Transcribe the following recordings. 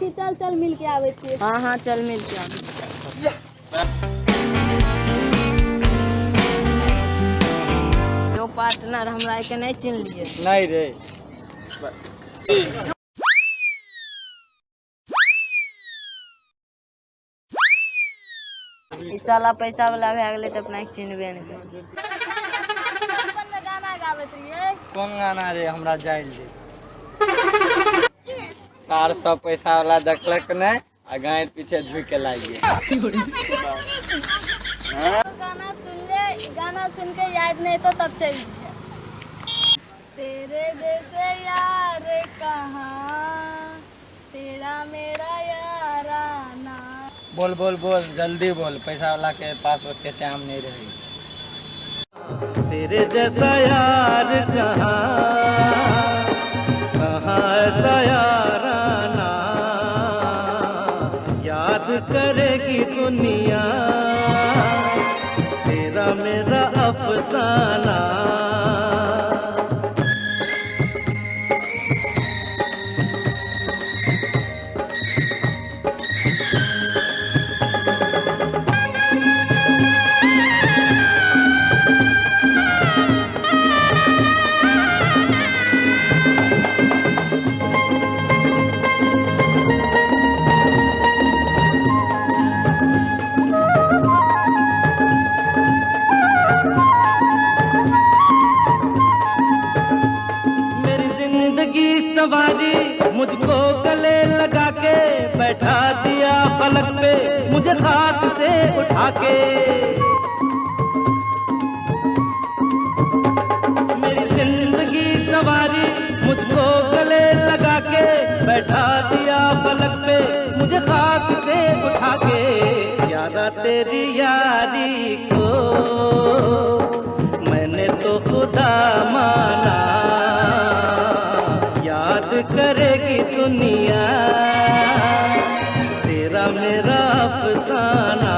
छी, चल चल मिल के आवे छी। हाँ हाँ चल मिल के आवे। यो पार्टनर हमरा के नहीं चिन्ह लिए। नहीं रे। इस साला पैसा वाला भे गेले त अपना के चिन्हबे नहीं कर। अपन में गाना गावत रहिए। कौन गाना रे हमरा जाइल दे। 400 पैसा वाला देखलक ने आ गाय पीछे झुक के लाग गया। गाना सुन के याद नहीं तो तब चल गया। तेरे जैसे यार कहाँ, तेरा मेरा याराना। बोल बोल बोल जल्दी बोल, पैसा वाला के पास ओते टाइम नहीं रहे। तेरे जैसा यार कहाँ कहाँ ऐसा याराना, याद करेगी दुनिया तेरा मेरा अफसाना। सवारी मुझको गले लगा के बैठा दिया फलक पे, मुझे खाक से उठा के। मेरी जिंदगी सवारी मुझको गले लगा के बैठा दिया फलक पे, मुझे खाक से उठा के। यारा तेरी यारी को मैंने तो खुदा माना, याद करेगी दुनिया तेरा मेरा अफसाना।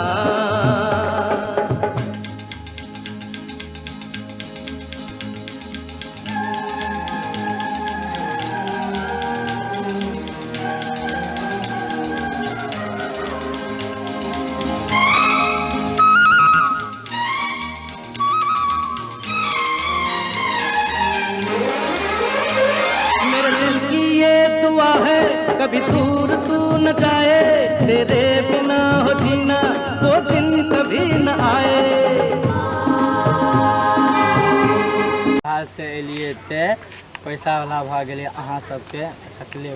है कभी दूर तू न जाए, तेरे बिना हो जीना वो दिन कभी न आए। बाहर से एलिए ते पैसा वाला भाग गेले, अहाँ सबके सकले।